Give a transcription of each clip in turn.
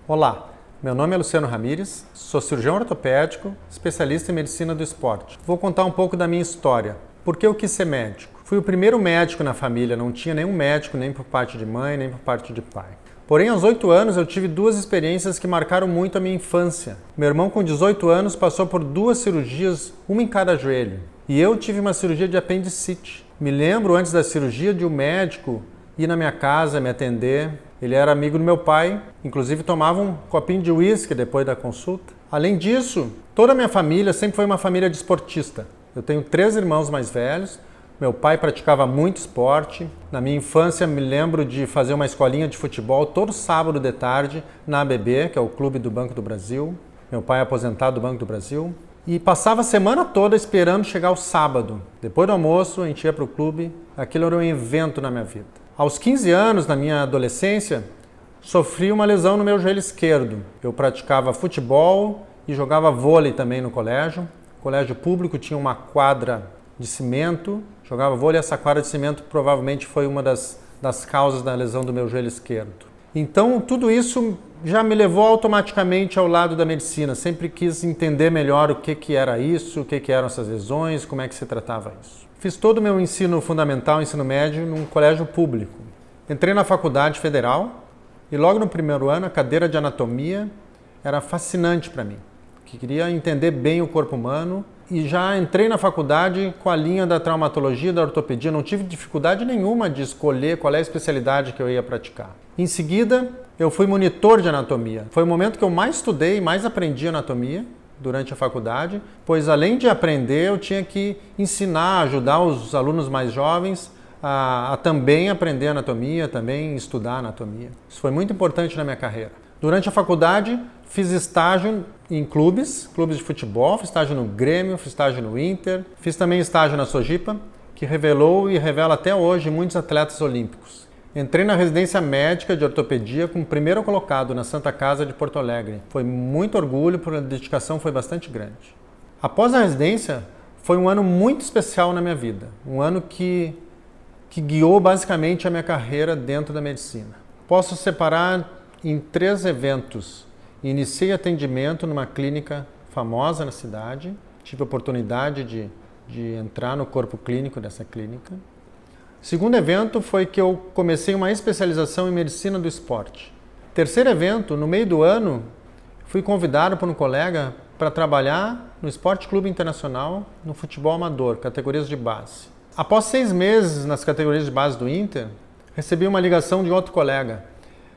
Olá, meu nome é Luciano Ramires, sou cirurgião ortopédico, especialista em medicina do esporte. Vou contar um pouco da minha história. Por que eu quis ser médico? Fui o primeiro médico na família, não tinha nenhum médico, nem por parte de mãe, nem por parte de pai. Porém, aos 8 anos eu tive duas experiências que marcaram muito a minha infância. Meu irmão, com 18 anos, passou por 2 cirurgias, uma em cada joelho. E eu tive uma cirurgia de apendicite. Me lembro, antes da cirurgia, de um médico ir na minha casa me atender. Ele era amigo do meu pai, inclusive tomava um copinho de uísque depois da consulta. Além disso, toda a minha família sempre foi uma família de esportista. Eu tenho 3 irmãos mais velhos. Meu pai praticava muito esporte. Na minha infância, me lembro de fazer uma escolinha de futebol todo sábado de tarde na ABB, que é o clube do Banco do Brasil. Meu pai é aposentado do Banco do Brasil. E passava a semana toda esperando chegar o sábado. Depois do almoço, a gente ia para o clube. Aquilo era um evento na minha vida. Aos 15 anos, na minha adolescência, sofri uma lesão no meu joelho esquerdo. Eu praticava futebol e jogava vôlei também no colégio. O colégio público tinha uma quadra de cimento, jogava vôlei. Essa quadra de cimento provavelmente foi uma das causas da lesão do meu joelho esquerdo. Então, tudo isso já me levou automaticamente ao lado da medicina. Sempre quis entender melhor o que era isso, o que eram essas lesões, como é que se tratava isso. Fiz todo o meu ensino fundamental, ensino médio, num colégio público. Entrei na faculdade federal e logo no primeiro ano a cadeira de anatomia era fascinante para mim, que queria entender bem o corpo humano. E já entrei na faculdade com a linha da traumatologia e da ortopedia. Não tive dificuldade nenhuma de escolher qual é a especialidade que eu ia praticar. Em seguida, eu fui monitor de anatomia. Foi o momento que eu mais estudei e mais aprendi anatomia durante a faculdade, pois além de aprender, eu tinha que ensinar, ajudar os alunos mais jovens a também aprender anatomia, também estudar anatomia. Isso foi muito importante na minha carreira. Durante a faculdade, fiz estágio em clubes de futebol, fiz estágio no Grêmio, fiz estágio no Inter, fiz também estágio na Sojipa, que revelou e revela até hoje muitos atletas olímpicos. Entrei na residência médica de ortopedia como primeiro colocado na Santa Casa de Porto Alegre. Foi muito orgulho, porque a dedicação foi bastante grande. Após a residência, foi um ano muito especial na minha vida. Um ano que guiou basicamente a minha carreira dentro da medicina. Posso separar em 3 eventos. Iniciei atendimento numa clínica famosa na cidade. Tive a oportunidade de entrar no corpo clínico dessa clínica. Segundo evento foi que eu comecei uma especialização em medicina do esporte. Terceiro evento, no meio do ano, fui convidado por um colega para trabalhar no Esporte Clube Internacional, no futebol amador, categorias de base. Após 6 meses nas categorias de base do Inter, recebi uma ligação de outro colega,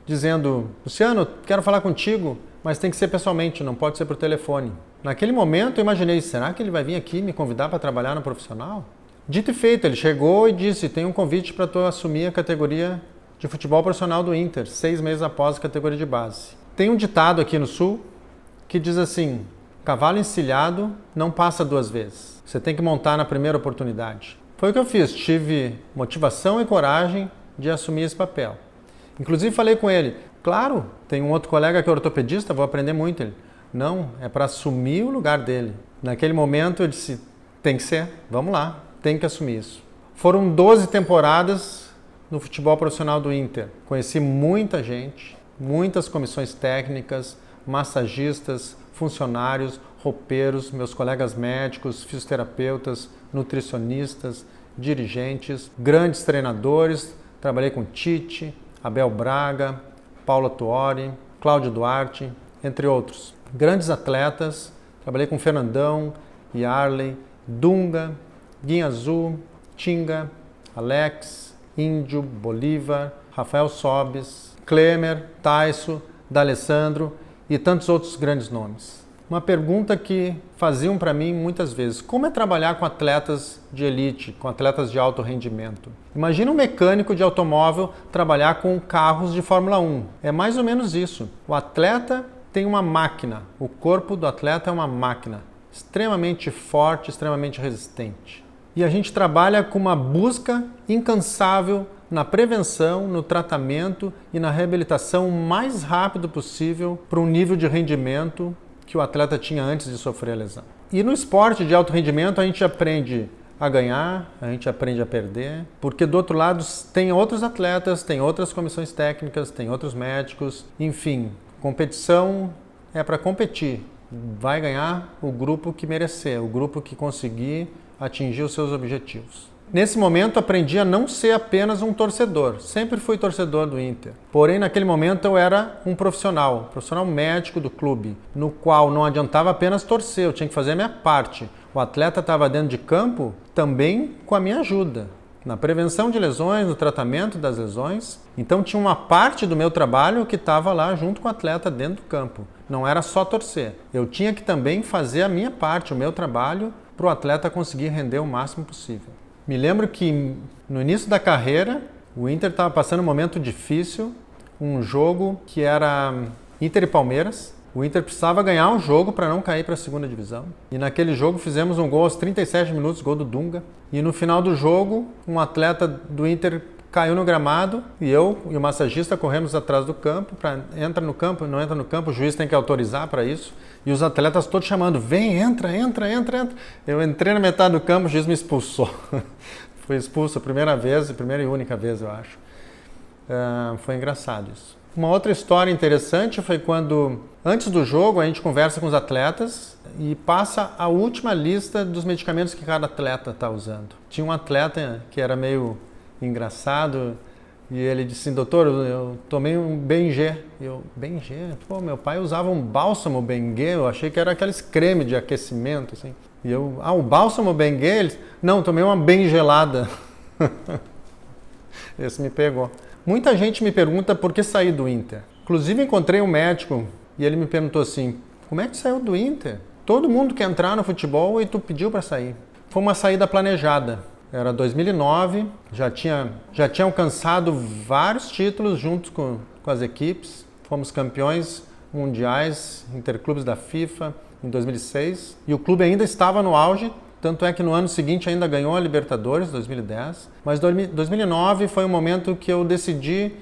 dizendo: Luciano, quero falar contigo, mas tem que ser pessoalmente, não pode ser por telefone. Naquele momento eu imaginei, será que ele vai vir aqui me convidar para trabalhar no profissional? Dito e feito, ele chegou e disse: tem um convite para tu assumir a categoria de futebol profissional do Inter, 6 meses após a categoria de base. Tem um ditado aqui no Sul que diz assim: cavalo encilhado não passa 2 vezes. Você tem que montar na primeira oportunidade. Foi o que eu fiz, tive motivação e coragem de assumir esse papel. Inclusive falei com ele: claro, tem um outro colega que é ortopedista, vou aprender muito. Ele: não, é para assumir o lugar dele. Naquele momento eu disse: tem que ser, vamos lá, tem que assumir isso. Foram 12 temporadas no futebol profissional do Inter. Conheci muita gente, muitas comissões técnicas, massagistas, funcionários, roupeiros, meus colegas médicos, fisioterapeutas, nutricionistas, dirigentes, grandes treinadores. Trabalhei com Tite, Abel Braga, Paulo Tuori, Cláudio Duarte, entre outros. Grandes atletas, trabalhei com Fernandão, Yarley, Dunga, Guinha Azul, Tinga, Alex, Índio, Bolívar, Rafael Sobes, Klemer, Taisso, D'Alessandro e tantos outros grandes nomes. Uma pergunta que faziam para mim muitas vezes: como é trabalhar com atletas de elite, com atletas de alto rendimento? Imagina um mecânico de automóvel trabalhar com carros de Fórmula 1. É mais ou menos isso. O atleta tem uma máquina, o corpo do atleta é uma máquina, extremamente forte, extremamente resistente. E a gente trabalha com uma busca incansável na prevenção, no tratamento e na reabilitação o mais rápido possível para um nível de rendimento que o atleta tinha antes de sofrer a lesão. E no esporte de alto rendimento a gente aprende a ganhar, a gente aprende a perder, porque do outro lado tem outros atletas, tem outras comissões técnicas, tem outros médicos, enfim, Competição é para competir. Vai ganhar o grupo que merecer, o grupo que conseguir atingir os seus objetivos. Nesse momento aprendi a não ser apenas um torcedor. Sempre fui torcedor do Inter. Porém, naquele momento eu era um profissional médico do clube, no qual não adiantava apenas torcer, eu tinha que fazer a minha parte. O atleta estava dentro de campo também com a minha ajuda, na prevenção de lesões, no tratamento das lesões. Então tinha uma parte do meu trabalho que estava lá junto com o atleta dentro do campo. Não era só torcer. Eu tinha que também fazer a minha parte, o meu trabalho, para o atleta conseguir render o máximo possível. Me lembro que no início da carreira, o Inter estava passando um momento difícil, um jogo que era Inter e Palmeiras. O Inter precisava ganhar um jogo para não cair para a segunda divisão. E naquele jogo fizemos um gol aos 37 minutos, gol do Dunga. E no final do jogo, um atleta do Inter caiu no gramado e eu e o massagista corremos atrás do campo, entra no campo, não entra no campo, o juiz tem que autorizar para isso. E os atletas todos chamando, vem, entra. Eu entrei na metade do campo, o juiz me expulsou. Fui expulso a primeira e única vez, eu acho. Foi engraçado isso. Uma outra história interessante foi quando, antes do jogo, a gente conversa com os atletas e passa a última lista dos medicamentos que cada atleta está usando. Tinha um atleta que era meio engraçado e ele disse assim, doutor, eu tomei um Bengê. Bengê? Pô, meu pai usava um bálsamo Bengê, eu achei que era aqueles creme de aquecimento, assim. E eu, o bálsamo Bengê? Ele disse, não, tomei uma bengelada. Esse me pegou. Muita gente me pergunta por que saí do Inter. Inclusive encontrei um médico e ele me perguntou assim, como é que saiu do Inter? Todo mundo quer entrar no futebol e tu pediu para sair. Foi uma saída planejada. Era 2009, já tinha alcançado vários títulos junto com as equipes. Fomos campeões mundiais, interclubes da FIFA em 2006. E o clube ainda estava no auge, tanto é que no ano seguinte ainda ganhou a Libertadores, 2010. Mas 2009 foi um momento que eu decidi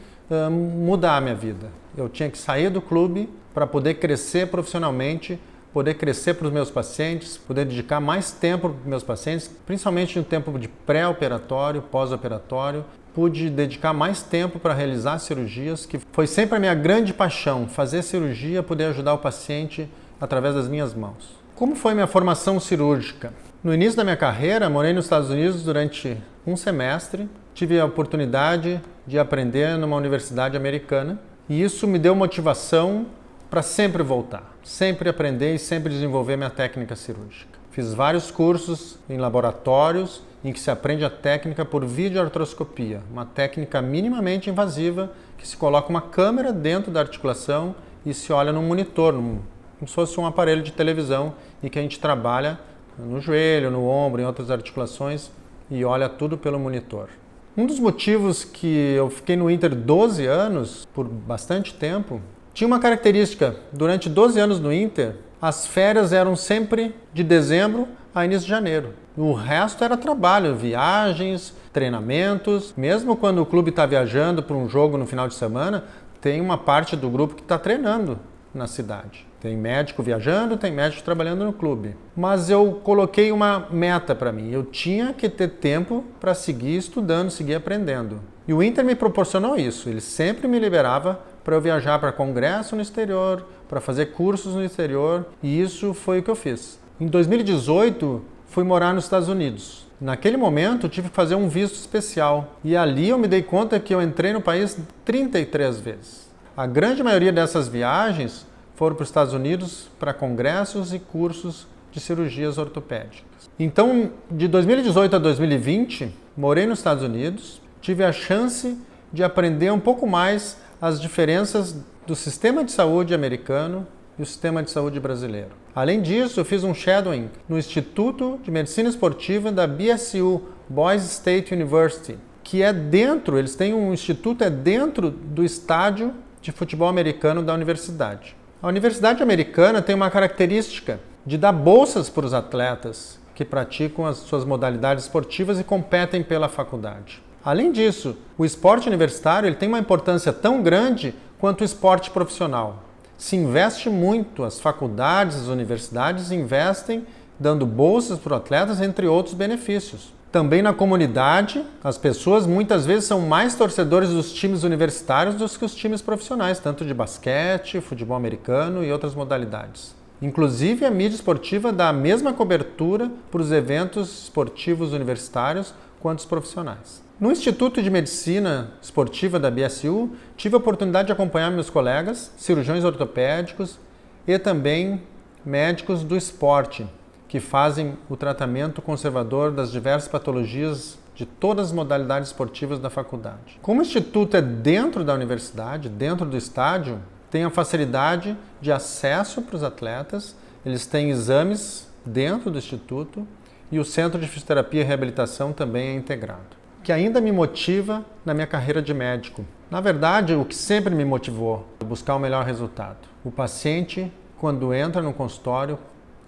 mudar a minha vida. Eu tinha que sair do clube para poder crescer profissionalmente, poder crescer para os meus pacientes, poder dedicar mais tempo para os meus pacientes, principalmente no tempo de pré-operatório, pós-operatório. Pude dedicar mais tempo para realizar cirurgias, que foi sempre a minha grande paixão, fazer cirurgia, poder ajudar o paciente através das minhas mãos. Como foi minha formação cirúrgica? No início da minha carreira, morei nos Estados Unidos durante um semestre, tive a oportunidade de aprender numa universidade americana e isso me deu motivação para sempre voltar, sempre aprender e sempre desenvolver minha técnica cirúrgica. Fiz vários cursos em laboratórios em que se aprende a técnica por videoartroscopia, uma técnica minimamente invasiva que se coloca uma câmera dentro da articulação e se olha num monitor, como se fosse um aparelho de televisão em que a gente trabalha no joelho, no ombro, em outras articulações e olha tudo pelo monitor. Um dos motivos que eu fiquei no Inter 12 anos, por bastante tempo, tinha uma característica. Durante 12 anos no Inter, as férias eram sempre de dezembro a início de janeiro. O resto era trabalho, viagens, treinamentos. Mesmo quando o clube está viajando para um jogo no final de semana, tem uma parte do grupo que está treinando na cidade. Tem médico viajando, tem médico trabalhando no clube. Mas eu coloquei uma meta para mim. Eu tinha que ter tempo para seguir estudando, seguir aprendendo. E o Inter me proporcionou isso. Ele sempre me liberava para eu viajar para congresso no exterior, para fazer cursos no exterior. E isso foi o que eu fiz. Em 2018, fui morar nos Estados Unidos. Naquele momento, eu tive que fazer um visto especial. E ali eu me dei conta que eu entrei no país 33 vezes. A grande maioria dessas viagens foram para os Estados Unidos para congressos e cursos de cirurgias ortopédicas. Então, de 2018 a 2020, morei nos Estados Unidos, tive a chance de aprender um pouco mais as diferenças do sistema de saúde americano e o sistema de saúde brasileiro. Além disso, eu fiz um shadowing no Instituto de Medicina Esportiva da BSU, Boise State University, que é dentro, eles têm um instituto dentro do estádio de futebol americano da universidade. A Universidade Americana tem uma característica de dar bolsas para os atletas que praticam as suas modalidades esportivas e competem pela faculdade. Além disso, o esporte universitário ele tem uma importância tão grande quanto o esporte profissional. Se investe muito, as faculdades, as universidades investem dando bolsas para os atletas, entre outros benefícios. Também na comunidade, as pessoas muitas vezes são mais torcedores dos times universitários do que os times profissionais, tanto de basquete, futebol americano e outras modalidades. Inclusive, a mídia esportiva dá a mesma cobertura para os eventos esportivos universitários quanto os profissionais. No Instituto de Medicina Esportiva da BSU, tive a oportunidade de acompanhar meus colegas, cirurgiões ortopédicos e também médicos do esporte, que fazem o tratamento conservador das diversas patologias de todas as modalidades esportivas da faculdade. Como o Instituto é dentro da universidade, dentro do estádio, tem a facilidade de acesso para os atletas, eles têm exames dentro do Instituto e o Centro de Fisioterapia e Reabilitação também é integrado. O que ainda me motiva na minha carreira de médico. Na verdade, o que sempre me motivou é buscar o melhor resultado. O paciente, quando entra no consultório,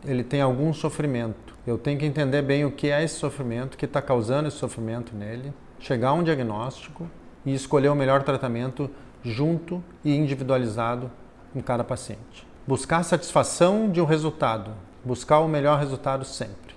ele tem algum sofrimento. Eu tenho que entender bem o que é esse sofrimento, o que está causando esse sofrimento nele, chegar a um diagnóstico e escolher o melhor tratamento junto e individualizado com cada paciente. Buscar a satisfação de um resultado, buscar o melhor resultado sempre.